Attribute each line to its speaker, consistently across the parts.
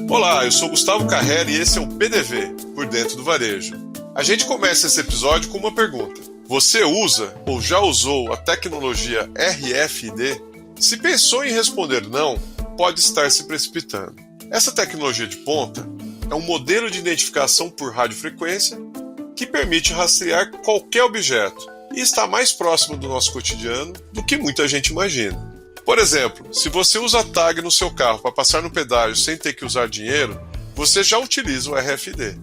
Speaker 1: Olá, eu sou Gustavo Carrera e esse é o PDV, Por Dentro do Varejo. A gente começa esse episódio com uma pergunta. Você usa ou já usou a tecnologia RFID? Se pensou em responder não, pode estar se precipitando. Essa tecnologia de ponta é um modelo de identificação por radiofrequência que permite rastrear qualquer objeto e está mais próximo do nosso cotidiano do que muita gente imagina. Por exemplo, se você usa a tag no seu carro para passar no pedágio sem ter que usar dinheiro, você já utiliza o RFID.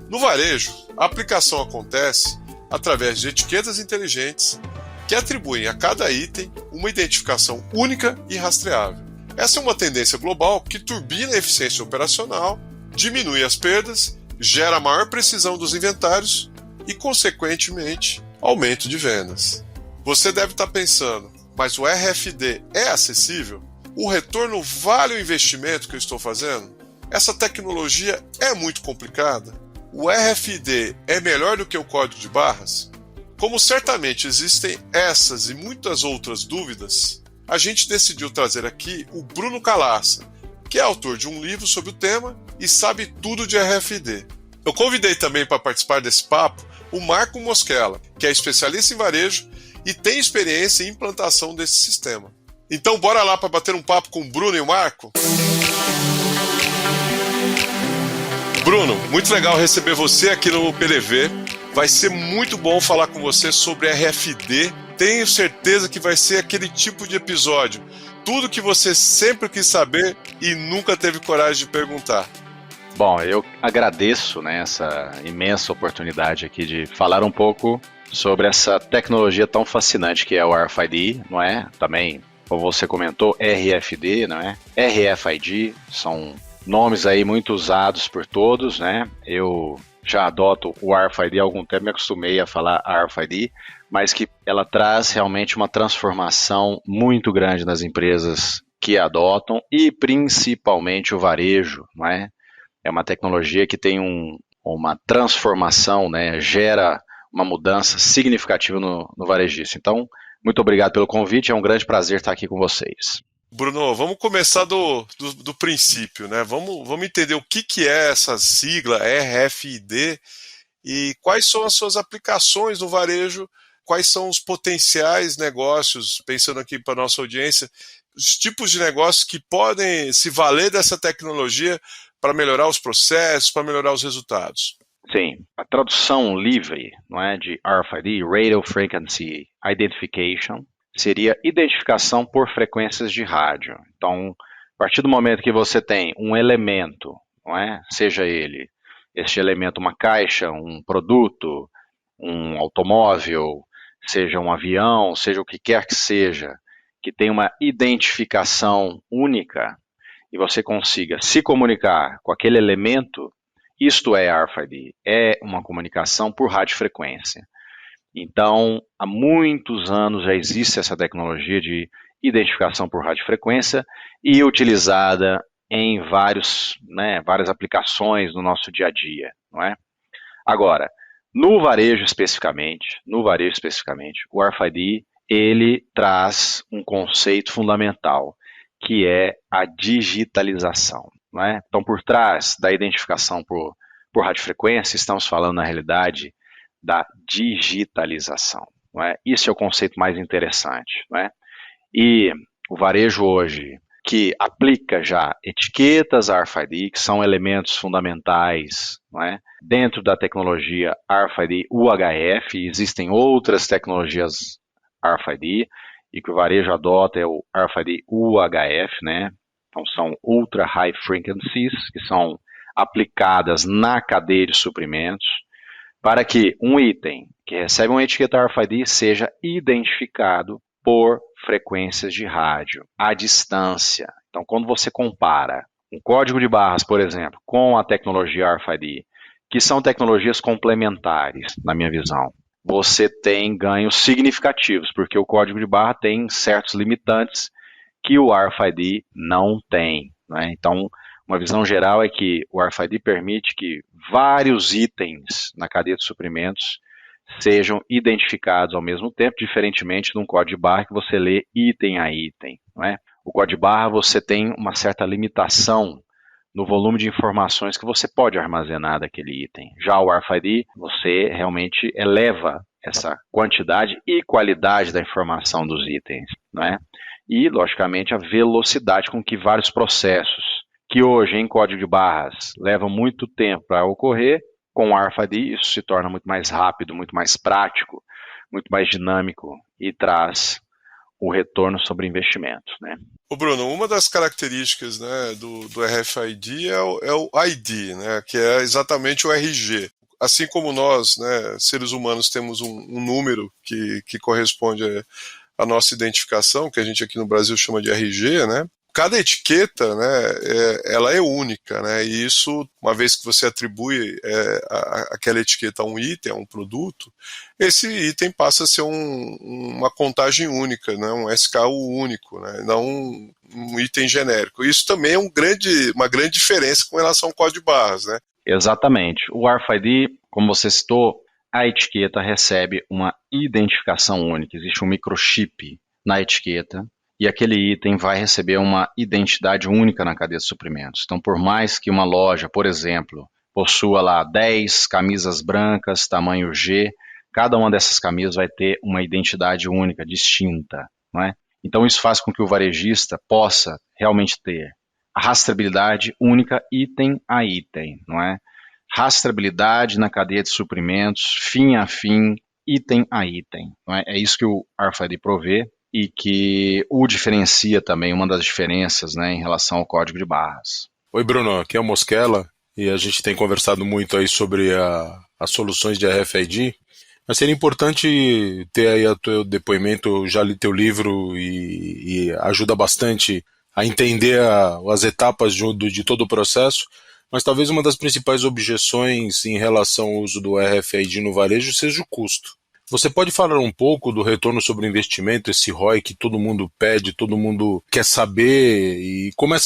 Speaker 1: No varejo, a aplicação acontece através de etiquetas inteligentes que atribuem a cada item uma identificação única e rastreável. Essa é uma tendência global que turbina a eficiência operacional, diminui as perdas, gera maior precisão dos inventários e, consequentemente, aumento de vendas. Você deve estar pensando, mas o RFID é acessível? O retorno vale o investimento que eu estou fazendo? Essa tecnologia é muito complicada? O RFID é melhor do que o código de barras? Como certamente existem essas e muitas outras dúvidas, a gente decidiu trazer aqui o Bruno Calaça, que é autor de um livro sobre o tema e sabe tudo de RFID. Eu convidei também para participar desse papo o Marco Mosquela, que é especialista em varejo e tem experiência em implantação desse sistema. Então bora lá para bater um papo com o Bruno e o Marco? Bruno, muito legal receber você aqui no PDV. Vai ser muito bom falar com você sobre RFID. Tenho certeza que vai ser aquele tipo de episódio. Tudo que você sempre quis saber e nunca teve coragem de perguntar.
Speaker 2: Bom, eu agradeço, essa imensa oportunidade aqui de falar um pouco sobre essa tecnologia tão fascinante que é o RFID, não é? Também, como você comentou, RFD, não é? RFID são nomes aí muito usados por todos, né? Eu já adoto o RFID há algum tempo, me acostumei a falar RFID, mas que ela traz realmente uma transformação muito grande nas empresas que adotam e principalmente o varejo, não é? É uma tecnologia que tem uma transformação, né? Gera uma mudança significativa no varejista. Então, muito obrigado pelo convite, é um grande prazer estar aqui com vocês.
Speaker 1: Bruno, vamos começar do princípio, né? Vamos entender o que é essa sigla RFID e quais são as suas aplicações no varejo, quais são os potenciais negócios, pensando aqui para a nossa audiência, os tipos de negócios que podem se valer dessa tecnologia para melhorar os processos, para melhorar os resultados.
Speaker 2: Sim, a tradução livre, não é, de RFID, Radio Frequency Identification, seria identificação por frequências de rádio. Então, a partir do momento que você tem um elemento, não é, seja este elemento uma caixa, um produto, um automóvel, seja um avião, seja o que quer que seja, que tem uma identificação única e você consiga se comunicar com aquele elemento, isto é RFID, é uma comunicação por radiofrequência. Então, há muitos anos já existe essa tecnologia de identificação por radiofrequência e utilizada em várias aplicações no nosso dia a dia, não é? Agora, no varejo especificamente, o RFID, ele traz um conceito fundamental, que é a digitalização. Não é? Então, por trás da identificação por radiofrequência, estamos falando, na realidade, da digitalização. Não é? Isso é o conceito mais interessante. Não é? E o varejo hoje, que aplica já etiquetas RFID, que são elementos fundamentais, não é? Dentro da tecnologia RFID UHF, existem outras tecnologias RFID, e que o varejo adota é o RFID UHF, né? Então, são Ultra High Frequencies, que são aplicadas na cadeia de suprimentos, para que um item que recebe uma etiqueta RFID seja identificado por frequências de rádio, à distância. Então, quando você compara um código de barras, por exemplo, com a tecnologia RFID, que são tecnologias complementares, na minha visão, você tem ganhos significativos, porque o código de barra tem certos limitantes que o RFID não tem, né? Então, uma visão geral é que o RFID permite que vários itens na cadeia de suprimentos sejam identificados ao mesmo tempo, diferentemente de um código de barra que você lê item a item, não é? O código de barra você tem uma certa limitação no volume de informações que você pode armazenar daquele item. Já o RFID, você realmente eleva essa quantidade e qualidade da informação dos itens, não é? E, logicamente, a velocidade com que vários processos, que hoje em código de barras levam muito tempo para ocorrer, com o RFID isso se torna muito mais rápido, muito mais prático, muito mais dinâmico e traz o retorno sobre investimento, né?
Speaker 1: Ô Bruno, uma das características, né, do RFID é o ID, né, que é exatamente o RG. Assim como nós, né, seres humanos, temos um número que corresponde à nossa identificação, que a gente aqui no Brasil chama de RG, né? Cada etiqueta, né, ela é única, né, e isso, uma vez que você atribui aquela etiqueta a um item, a um produto, esse item passa a ser uma contagem única, né, um SKU único, né, não um item genérico. Isso também é uma grande diferença com relação ao código de barras, né?
Speaker 2: Exatamente. O RFID, como você citou, a etiqueta recebe uma identificação única. Existe um microchip na etiqueta, e aquele item vai receber uma identidade única na cadeia de suprimentos. Então, por mais que uma loja, por exemplo, possua lá 10 camisas brancas, tamanho G, cada uma dessas camisas vai ter uma identidade única, distinta, não é? Então, isso faz com que o varejista possa realmente ter a rastreabilidade única item a item, não é? Rastreabilidade na cadeia de suprimentos, fim a fim, item a item, não é? É isso que o RFID provê, e que o diferencia também, uma das diferenças, né, em relação ao código de barras.
Speaker 3: Oi Bruno, aqui é o Mosquela e a gente tem conversado muito aí sobre as soluções de RFID, mas seria importante ter aí o teu depoimento. Eu já li teu livro e ajuda bastante a entender as etapas de todo o processo, mas talvez uma das principais objeções em relação ao uso do RFID no varejo seja o custo. Você pode falar um pouco do retorno sobre o investimento, esse ROI que todo mundo pede, todo mundo quer saber, e como é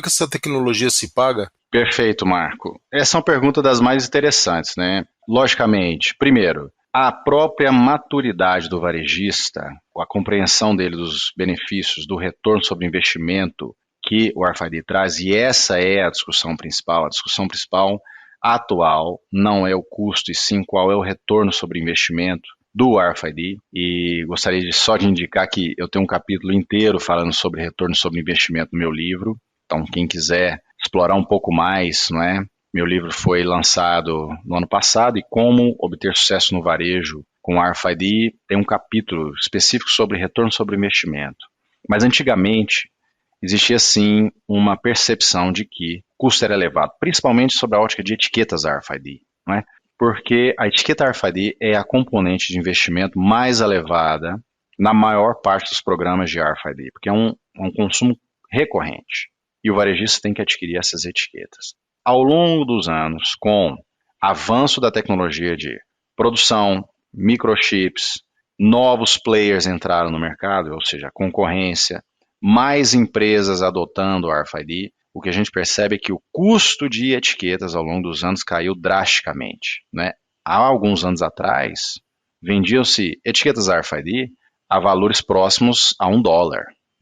Speaker 3: que essa tecnologia se paga?
Speaker 2: Perfeito, Marco. Essa é uma pergunta das mais interessantes, né? Logicamente, primeiro, a própria maturidade do varejista, a compreensão dele dos benefícios, do retorno sobre investimento que o RFID traz, e essa é a discussão principal. A discussão principal atual não é o custo, e sim qual é o retorno sobre investimento do RFID, e gostaria só de indicar que eu tenho um capítulo inteiro falando sobre retorno sobre investimento no meu livro, então quem quiser explorar um pouco mais, não é? Meu livro foi lançado no ano passado, e como obter sucesso no varejo com RFID, tem um capítulo específico sobre retorno sobre investimento. Mas antigamente existia sim uma percepção de que o custo era elevado, principalmente sobre a ótica de etiquetas RFID, não é? Porque a etiqueta RFID é a componente de investimento mais elevada na maior parte dos programas de RFID, porque é um consumo recorrente, e o varejista tem que adquirir essas etiquetas. Ao longo dos anos, com avanço da tecnologia de produção, microchips, novos players entraram no mercado, ou seja, concorrência, mais empresas adotando o RFID, o que a gente percebe é que o custo de etiquetas ao longo dos anos caiu drasticamente, né? Há alguns anos atrás, vendiam-se etiquetas RFID a valores próximos a $1,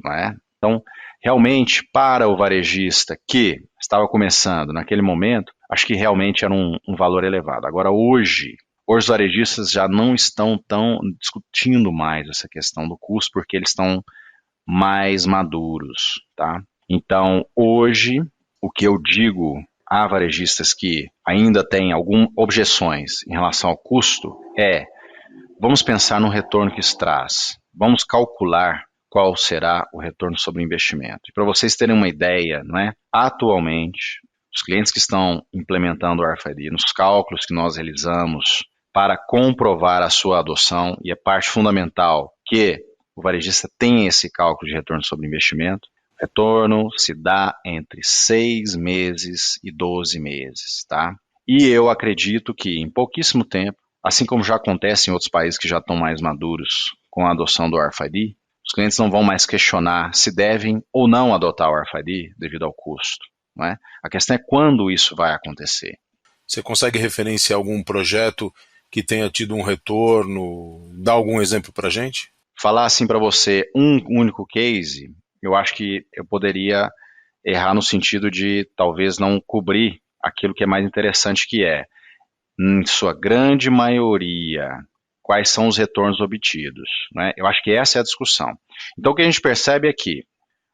Speaker 2: né? Então, realmente, para o varejista que estava começando naquele momento, acho que realmente era um valor elevado. Agora, hoje os varejistas já não estão tão discutindo mais essa questão do custo, porque eles estão mais maduros, tá? Então, hoje, o que eu digo a varejistas que ainda têm algumas objeções em relação ao custo é: vamos pensar no retorno que isso traz, vamos calcular qual será o retorno sobre o investimento. E para vocês terem uma ideia, não é? Atualmente, os clientes que estão implementando o RFID, nos cálculos que nós realizamos para comprovar a sua adoção, e a parte fundamental que o varejista tem esse cálculo de retorno sobre investimento, o retorno se dá entre 6 meses e 12 meses, tá? E eu acredito que em pouquíssimo tempo, assim como já acontece em outros países que já estão mais maduros com a adoção do RFID, os clientes não vão mais questionar se devem ou não adotar o RFID devido ao custo, não é? A questão é quando isso vai acontecer.
Speaker 3: Você consegue referenciar algum projeto que tenha tido um retorno? Dá algum exemplo para a gente?
Speaker 2: Falar assim para você um único case, eu acho que eu poderia errar no sentido de talvez não cobrir aquilo que é mais interessante, que é, em sua grande maioria, quais são os retornos obtidos, né? Eu acho que essa é a discussão. Então, o que a gente percebe é que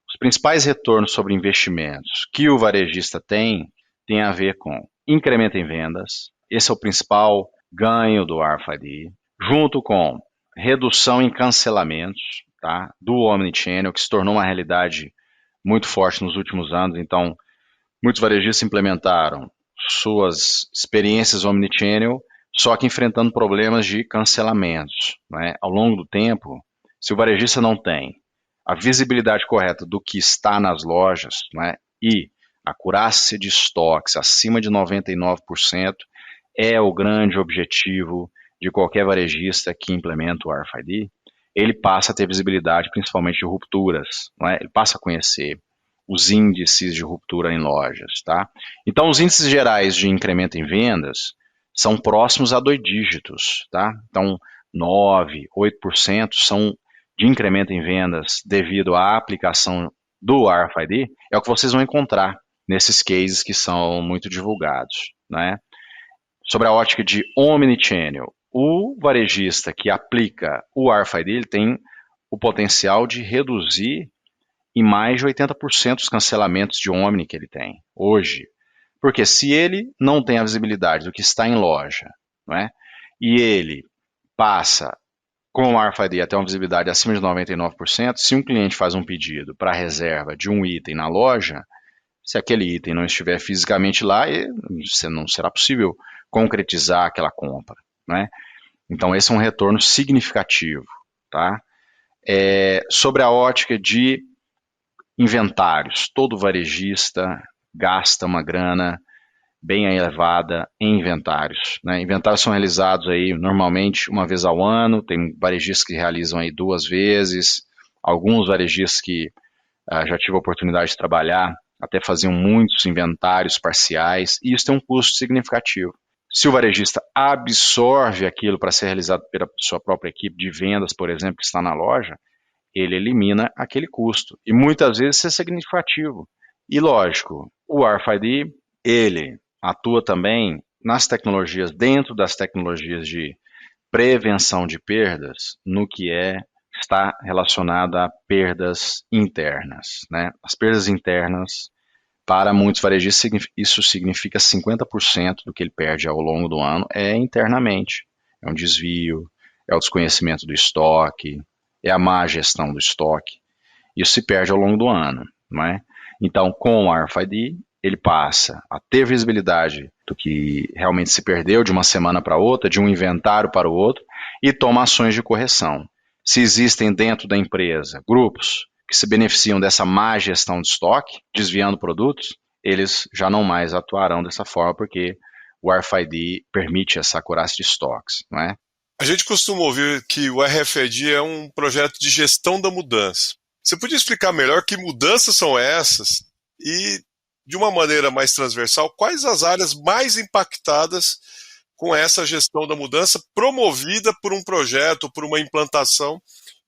Speaker 2: os principais retornos sobre investimentos que o varejista tem a ver com incremento em vendas, esse é o principal ganho do RFID, junto com redução em cancelamentos, tá, do Omnichannel, que se tornou uma realidade muito forte nos últimos anos. Então, muitos varejistas implementaram suas experiências Omnichannel, só que enfrentando problemas de cancelamentos, né? Ao longo do tempo, se o varejista não tem a visibilidade correta do que está nas lojas, né, e a acurácia de estoques acima de 99% é o grande objetivo de qualquer varejista que implementa o RFID, ele passa a ter visibilidade principalmente de rupturas, né? Ele passa a conhecer os índices de ruptura em lojas, tá? Então, os índices gerais de incremento em vendas são próximos a 2 dígitos, tá? Então, 9, 8% são de incremento em vendas devido à aplicação do RFID, é o que vocês vão encontrar nesses cases que são muito divulgados, né? Sobre a ótica de Omnichannel, o varejista que aplica o RFID, ele tem o potencial de reduzir em mais de 80% os cancelamentos de Omni que ele tem hoje. Porque se ele não tem a visibilidade do que está em loja, não é? E ele passa com o RFID até uma visibilidade acima de 99%, se um cliente faz um pedido para reserva de um item na loja, se aquele item não estiver fisicamente lá, não será possível concretizar aquela compra, né? Então esse é um retorno significativo, tá? Sobre a ótica de inventários, todo varejista gasta uma grana bem elevada em inventários, né? Inventários são realizados aí normalmente uma vez ao ano, tem varejistas que realizam aí 2 vezes, alguns varejistas que já tive a oportunidade de trabalhar até faziam muitos inventários parciais, e isso tem um custo significativo. Se o varejista absorve aquilo para ser realizado pela sua própria equipe de vendas, por exemplo, que está na loja, ele elimina aquele custo. E muitas vezes isso é significativo. E lógico, o RFID, ele atua também nas tecnologias, dentro das tecnologias de prevenção de perdas, no que está relacionado a perdas internas, né? As perdas internas, para muitos varejistas, isso significa 50% do que ele perde ao longo do ano é internamente. É um desvio, é o desconhecimento do estoque, é a má gestão do estoque. Isso se perde ao longo do ano, não é? Então, com o RFID, ele passa a ter visibilidade do que realmente se perdeu de uma semana para outra, de um inventário para o outro, e toma ações de correção. Se existem dentro da empresa grupos que se beneficiam dessa má gestão de estoque, desviando produtos, eles já não mais atuarão dessa forma, porque o RFID permite essa acurácia de estoques, não é?
Speaker 1: A gente costuma ouvir que o RFID é um projeto de gestão da mudança. Você podia explicar melhor que mudanças são essas e, de uma maneira mais transversal, quais as áreas mais impactadas com essa gestão da mudança promovida por um projeto, por uma implantação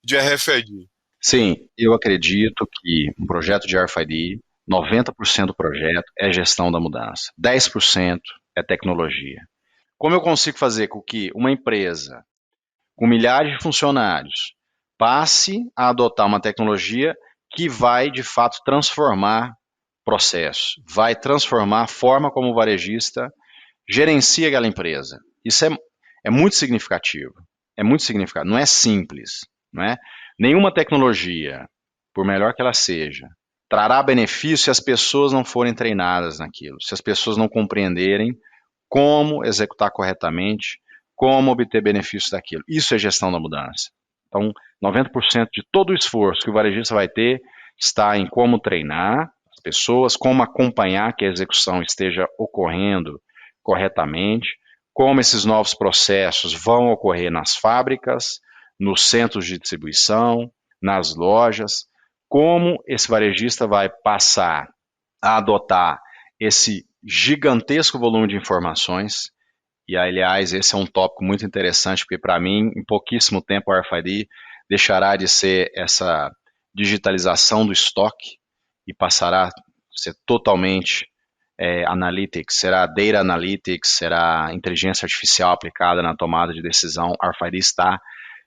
Speaker 1: de RFID?
Speaker 2: Sim, eu acredito que um projeto de RFID, 90% do projeto é gestão da mudança, 10% é tecnologia. Como eu consigo fazer com que uma empresa com milhares de funcionários passe a adotar uma tecnologia que vai, de fato, transformar processos, vai transformar a forma como o varejista gerencia aquela empresa? Isso é muito significativo, não é simples, não é? Nenhuma tecnologia, por melhor que ela seja, trará benefício se as pessoas não forem treinadas naquilo, se as pessoas não compreenderem como executar corretamente, como obter benefícios daquilo. Isso é gestão da mudança. Então, 90% de todo o esforço que o varejista vai ter está em como treinar as pessoas, como acompanhar que a execução esteja ocorrendo corretamente, como esses novos processos vão ocorrer nas fábricas, nos centros de distribuição, nas lojas, como esse varejista vai passar a adotar esse gigantesco volume de informações E, aliás, esse é um tópico muito interessante, porque, para mim, em pouquíssimo tempo, o RFID deixará de ser essa digitalização do estoque e passará a ser totalmente analytics, será data analytics, será inteligência artificial aplicada na tomada de decisão. O RFID está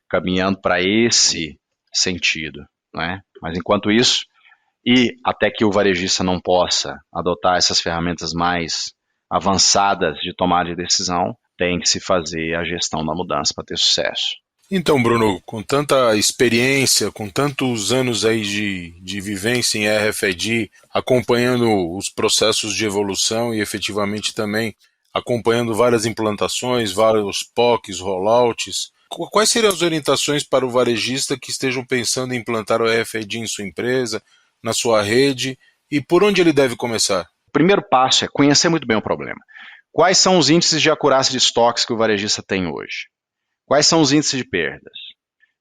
Speaker 2: caminhando para esse sentido, não é? Mas, enquanto isso, e até que o varejista não possa adotar essas ferramentas mais avançadas de tomada de decisão, tem que se fazer a gestão da mudança para ter sucesso.
Speaker 3: Então, Bruno, com tanta experiência, com tantos anos aí de vivência em RFID, acompanhando os processos de evolução e efetivamente também acompanhando várias implantações, vários POCs, rollouts, quais seriam as orientações para o varejista que estejam pensando em implantar o RFID em sua empresa, na sua rede, e por onde ele deve começar?
Speaker 2: O primeiro passo é conhecer muito bem o problema. Quais são os índices de acurácia de estoques que o varejista tem hoje? Quais são os índices de perdas?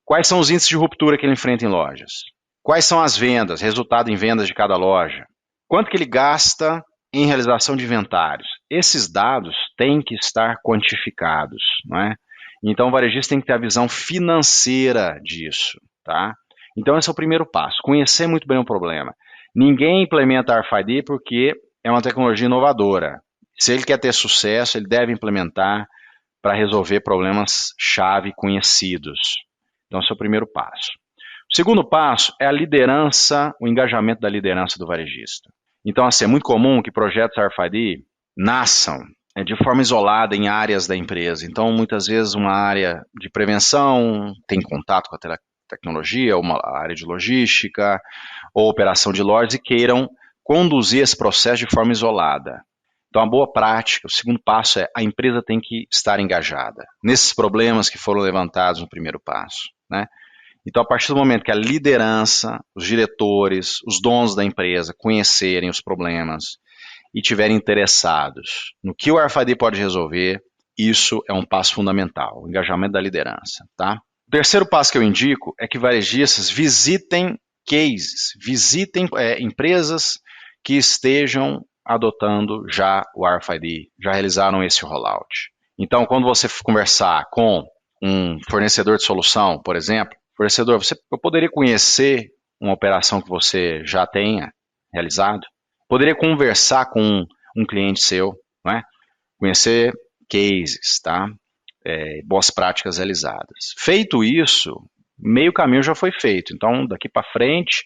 Speaker 2: Quais são os índices de ruptura que ele enfrenta em lojas? Quais são as vendas, resultado em vendas de cada loja? Quanto que ele gasta em realização de inventários? Esses dados têm que estar quantificados, não é? Então o varejista tem que ter a visão financeira disso, tá? Então esse é o primeiro passo, conhecer muito bem o problema. Ninguém implementa RFID porque é uma tecnologia inovadora. Se ele quer ter sucesso, ele deve implementar para resolver problemas-chave conhecidos. Então, esse é o primeiro passo. O segundo passo é a liderança, o engajamento da liderança do varejista. Então, assim, é muito comum que projetos RFID nasçam de forma isolada em áreas da empresa. Então, muitas vezes, uma área de prevenção tem contato com a tecnologia, uma área de logística ou operação de lojas e queiram conduzir esse processo de forma isolada. Então, a boa prática, o segundo passo é a empresa tem que estar engajada nesses problemas que foram levantados no primeiro passo, né? Então, a partir do momento que a liderança, os diretores, os donos da empresa conhecerem os problemas e estiverem interessados no que o RFID pode resolver, isso é um passo fundamental, o engajamento da liderança, tá? O terceiro passo que eu indico é que varejistas visitem cases, visitem empresas que estejam adotando já o RFID, já realizaram esse rollout. Então, quando você conversar com um fornecedor de solução, por exemplo, fornecedor, eu poderia conhecer uma operação que você já tenha realizado, poderia conversar com um cliente seu, não é? Conhecer cases, tá? Boas práticas realizadas. Feito isso, meio caminho já foi feito. Então, daqui para frente,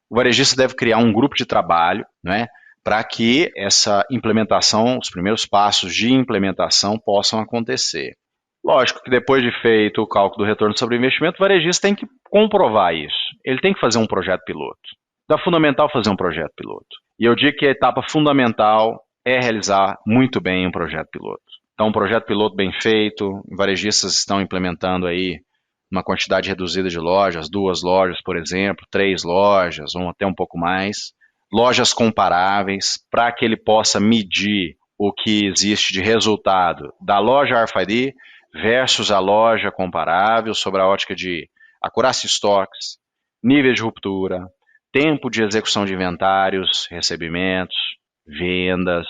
Speaker 2: o varejista deve criar um grupo de trabalho, né, para que essa implementação, os primeiros passos de implementação possam acontecer. Lógico que depois de feito o cálculo do retorno sobre o investimento, o varejista tem que comprovar isso. Ele tem que fazer um projeto piloto. Então é fundamental fazer um projeto piloto. E eu digo que a etapa fundamental é realizar muito bem um projeto piloto. Então, um projeto piloto bem feito, varejistas estão implementando aí uma quantidade reduzida de lojas, 2 lojas, por exemplo, 3 lojas, ou até um pouco mais. Lojas comparáveis, para que ele possa medir o que existe de resultado da loja RFID versus a loja comparável, sobre a ótica de acurácia de estoques, nível de ruptura, tempo de execução de inventários, recebimentos, vendas.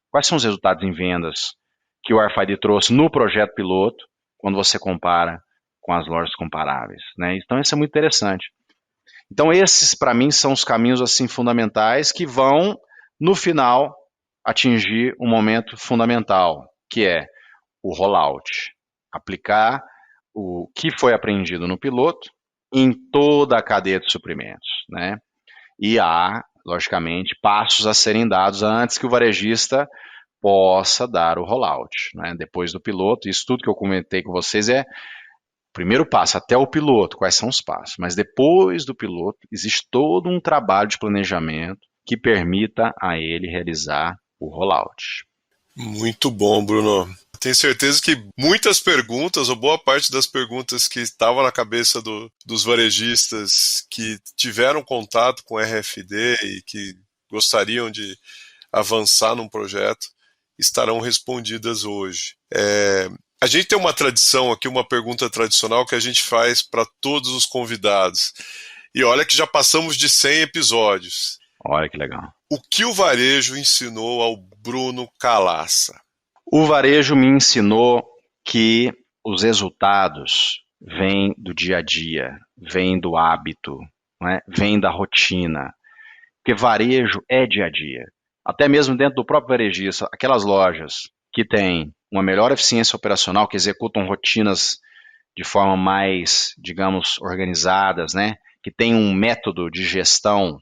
Speaker 2: Quais são os resultados em vendas que o RFID trouxe no projeto piloto, quando você compara com as lojas comparáveis, né? Então, isso é muito interessante. Então, esses, para mim, são os caminhos assim fundamentais que vão, no final, atingir um momento fundamental, que é o rollout. Aplicar o que foi aprendido no piloto em toda a cadeia de suprimentos, né? E há, logicamente, passos a serem dados antes que o varejista possa dar o rollout, né? Depois do piloto, isso tudo que eu comentei com vocês é primeiro passo, até o piloto, quais são os passos. Mas depois do piloto, existe todo um trabalho de planejamento que permita a ele realizar o rollout.
Speaker 1: Muito bom, Bruno. Tenho certeza que muitas perguntas, ou boa parte das perguntas que estavam na cabeça dos varejistas que tiveram contato com RFID e que gostariam de avançar num projeto, estarão respondidas hoje. A gente tem uma tradição aqui, uma pergunta tradicional que a gente faz para todos os convidados. E olha que já passamos de 100 episódios.
Speaker 2: Olha que legal.
Speaker 1: O que o varejo ensinou ao Bruno Calaça?
Speaker 2: O varejo me ensinou que os resultados vêm do dia a dia, vêm do hábito, não é? Vêm da rotina. Porque varejo é dia a dia. Até mesmo dentro do próprio varejista, aquelas lojas que têm uma melhor eficiência operacional, que executam rotinas de forma mais, digamos, organizadas, né? Que têm um método de gestão,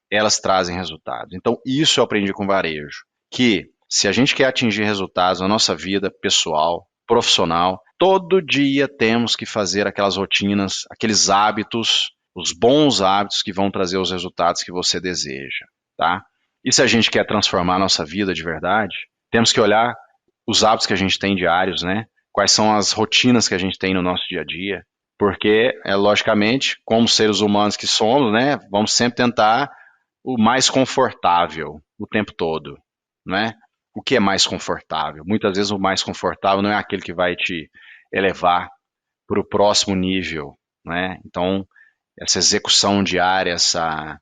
Speaker 2: elas trazem resultados. Então, isso eu aprendi com varejo, que se a gente quer atingir resultados na nossa vida pessoal, profissional, todo dia temos que fazer aquelas rotinas, aqueles hábitos, os bons hábitos que vão trazer os resultados que você deseja, tá? E se a gente quer transformar a nossa vida de verdade, temos que olhar os hábitos que a gente tem diários, né? Quais são as rotinas que a gente tem no nosso dia a dia, porque, logicamente, como seres humanos que somos, né, vamos sempre tentar o mais confortável o tempo todo, né? O que é mais confortável? Muitas vezes o mais confortável não é aquele que vai te elevar para o próximo nível, né? Então, essa execução diária, essa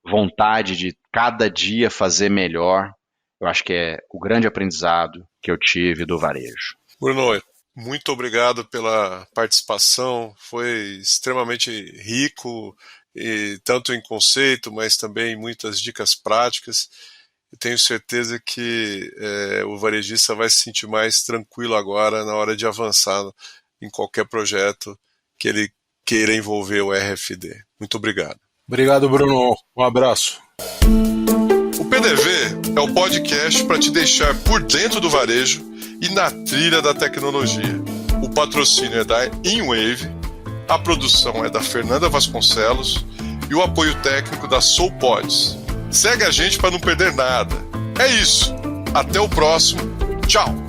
Speaker 2: vontade de cada dia fazer melhor, eu acho que é o grande aprendizado que eu tive do varejo.
Speaker 1: Bruno, muito obrigado pela participação, foi extremamente rico, e tanto em conceito, mas também muitas dicas práticas. Eu tenho certeza que o varejista vai se sentir mais tranquilo agora na hora de avançar em qualquer projeto que ele queira envolver o RFD. Muito obrigado.
Speaker 3: Obrigado, Bruno. Um abraço.
Speaker 1: O PDV é o podcast para te deixar por dentro do varejo e na trilha da tecnologia. O patrocínio é da InWave, a produção é da Fernanda Vasconcelos e o apoio técnico da SoulPods. Segue a gente para não perder nada. É isso. Até o próximo. Tchau.